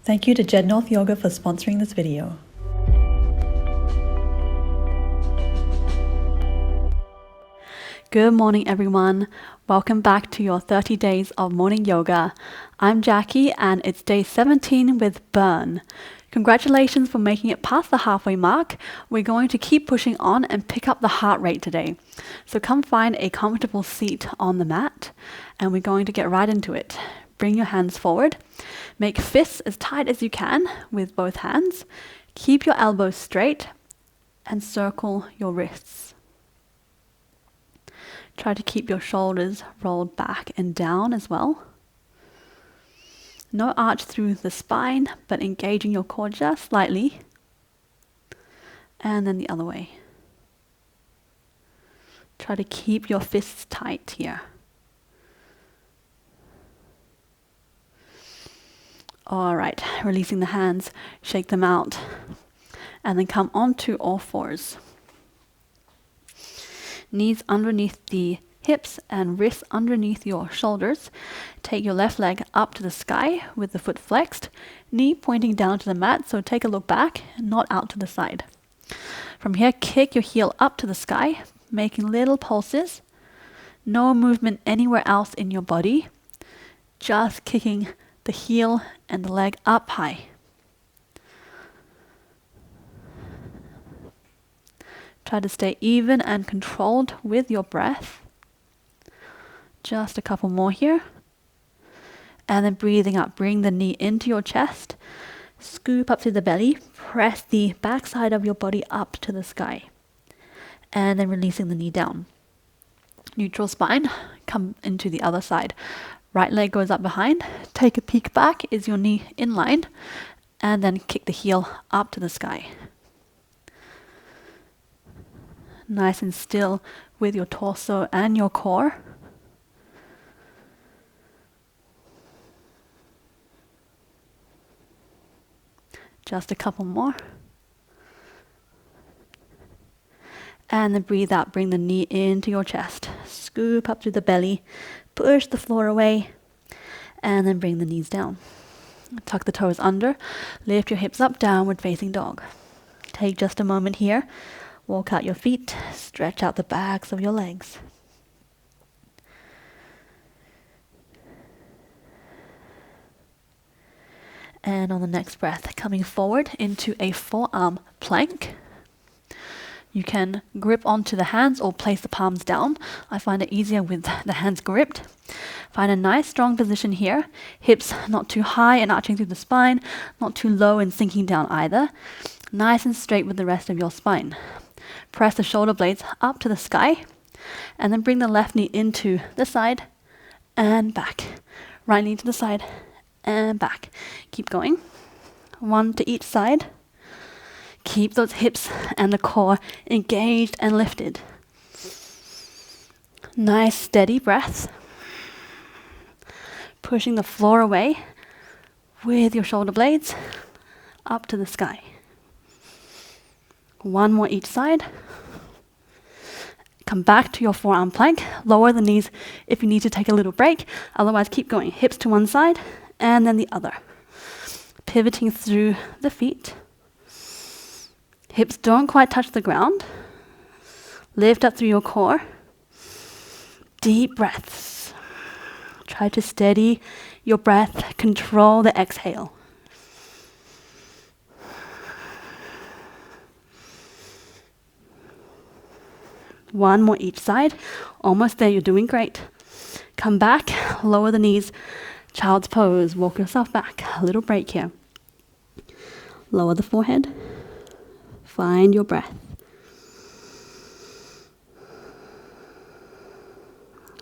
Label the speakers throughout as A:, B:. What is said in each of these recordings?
A: Thank you to Jacqui Noel Yoga for sponsoring this video.
B: Good morning, everyone. Welcome back to your 30 days of morning yoga. I'm Jacqui and it's day 17 with burn. Congratulations for making it past the halfway mark. We're going to keep pushing on and pick up the heart rate today. So come find a comfortable seat on the mat and we're going to get right into it. Bring your hands forward. Make fists as tight as you can with both hands. Keep your elbows straight and circle your wrists. Try to keep your shoulders rolled back and down as well. No arch through the spine, but engaging your core just slightly. And then the other way. Try to keep your fists tight here. All right, releasing the hands, shake them out. And then come onto all fours. Knees underneath the hips and wrists underneath your shoulders. Take your left leg up to the sky with the foot flexed, knee pointing down to the mat, so take a look back and not out to the side. From here, kick your heel up to the sky, making little pulses. No movement anywhere else in your body, just kicking the heel and the leg up high. Try to stay even and controlled with your breath. Just a couple more here. And then breathing up, bring the knee into your chest. Scoop up to the belly. Press the backside of your body up to the sky. And then releasing the knee down. Neutral spine, come into the other side. Right leg goes up behind. Take a peek back. Is your knee in line? And then kick the heel up to the sky. Nice and still with your torso and your core. Just a couple more. And then breathe out, bring the knee into your chest. Scoop up to the belly, push the floor away, and then bring the knees down. Tuck the toes under, lift your hips up, downward facing dog. Take just a moment here. Walk out your feet, stretch out the backs of your legs. And on the next breath, coming forward into a forearm plank. You can grip onto the hands or place the palms down. I find it easier with the hands gripped. Find a nice strong position here. Hips not too high and arching through the spine, not too low and sinking down either. Nice and straight with the rest of your spine. Press the shoulder blades up to the sky and then bring the left knee into the side and back. Right knee to the side and back. Keep going. One to each side. Keep those hips and the core engaged and lifted. Nice steady breath. Pushing the floor away with your shoulder blades up to the sky. One more each side. Come back to your forearm plank. Lower the knees if you need to take a little break. Otherwise, keep going. Hips to one side and then the other. Pivoting through the feet. Hips don't quite touch the ground. Lift up through your core. Deep breaths. Try to steady your breath. Control the exhale. One more each side. Almost there, you're doing great. Come back, lower the knees. Child's pose, walk yourself back. A little break here. Lower the forehead. Find your breath.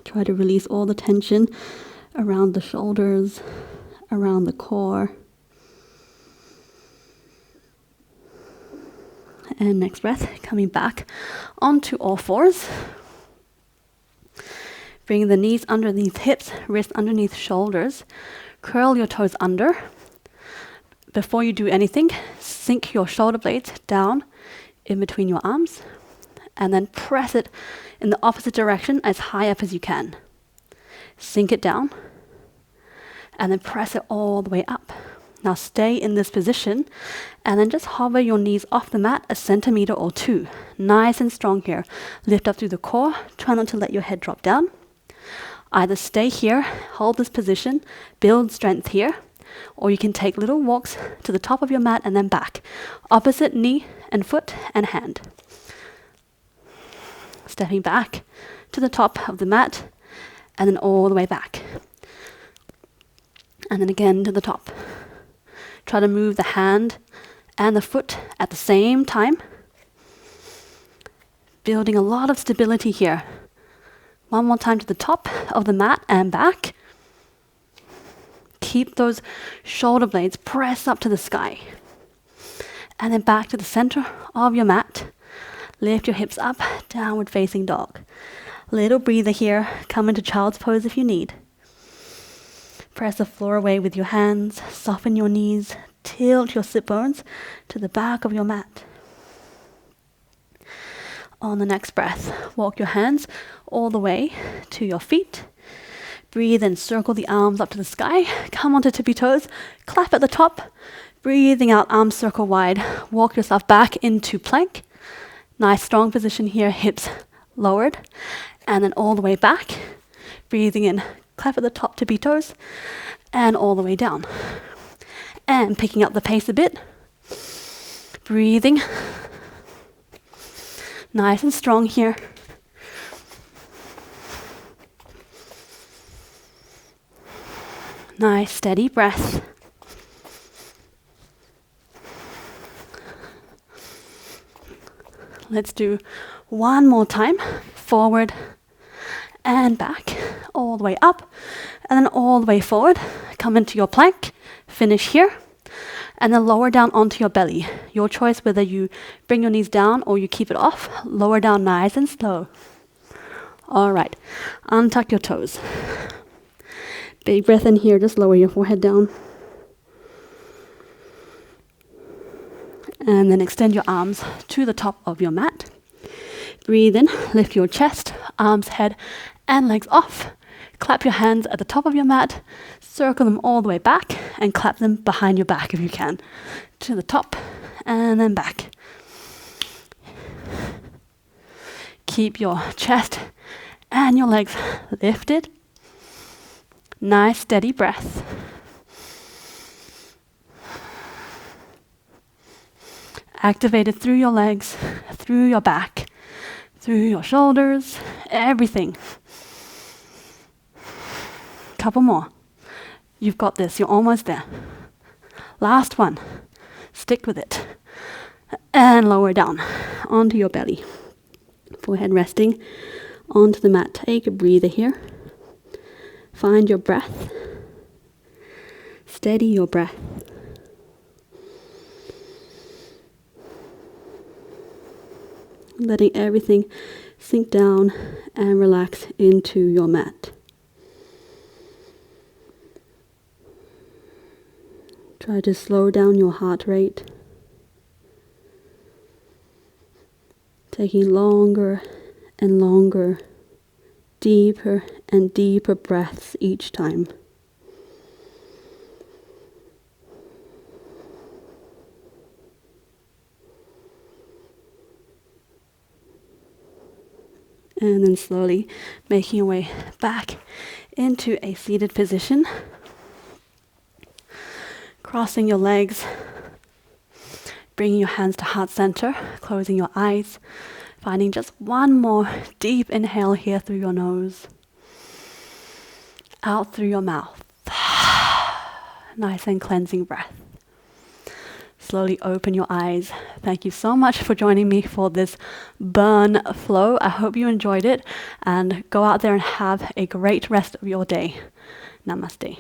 B: Try to release all the tension around the shoulders, around the core. And next breath, coming back onto all fours. Bring the knees underneath hips, wrists underneath shoulders. Curl your toes under. Before you do anything, sink your shoulder blades down in between your arms and then press it in the opposite direction as high up as you can. Sink it down and then press it all the way up. Now stay in this position and then just hover your knees off the mat 1 centimeter or 2. Nice and strong here. Lift up through the core. Try not to let your head drop down. Either stay here, hold this position, build strength here, or you can take little walks to the top of your mat and then back. Opposite knee and foot and hand. Stepping back to the top of the mat and then all the way back. And then again to the top. Try to move the hand and the foot at the same time. Building a lot of stability here. One more time to the top of the mat and back. Keep those shoulder blades pressed up to the sky. And then back to the center of your mat. Lift your hips up, downward facing dog. Little breather here. Come into child's pose if you need. Press the floor away with your hands. Soften your knees. Tilt your sit bones to the back of your mat. On the next breath, walk your hands all the way to your feet. Breathe and circle the arms up to the sky. Come onto tippy toes. Clap at the top. Breathing out, arms circle wide. Walk yourself back into plank. Nice strong position here, hips lowered. And then all the way back. Breathing in. Clap at the top, tippy toes, and all the way down. And picking up the pace a bit. Breathing. Nice and strong here. Nice, steady breath. Let's do one more time. Forward and back, all the way up, and then all the way forward. Come into your plank, finish here, and then lower down onto your belly. Your choice whether you bring your knees down or you keep it off. Lower down nice and slow. All right, untuck your toes. Big breath in here, just lower your forehead down. And then extend your arms to the top of your mat. Breathe in, lift your chest, arms, head, and legs off. Clap your hands at the top of your mat, circle them all the way back, and clap them behind your back if you can. To the top, and then back. Keep your chest and your legs lifted. Nice, steady breath. Activated through your legs, through your back, through your shoulders, everything. Couple more. You've got this. You're almost there. Last one. Stick with it. And lower down onto your belly. Forehead resting onto the mat. Take a breather here. Find your breath. Steady your breath. Letting everything sink down and relax into your mat. Try to slow down your heart rate. Taking longer and longer, deeper and deeper breaths each time. And then slowly making your way back into a seated position. Crossing your legs. Bringing your hands to heart center. Closing your eyes. Finding just one more deep inhale here through your nose. Out through your mouth. Nice and cleansing breath. Slowly open your eyes. Thank you so much for joining me for this burn flow. I hope you enjoyed it, and go out there and have a great rest of your day. Namaste.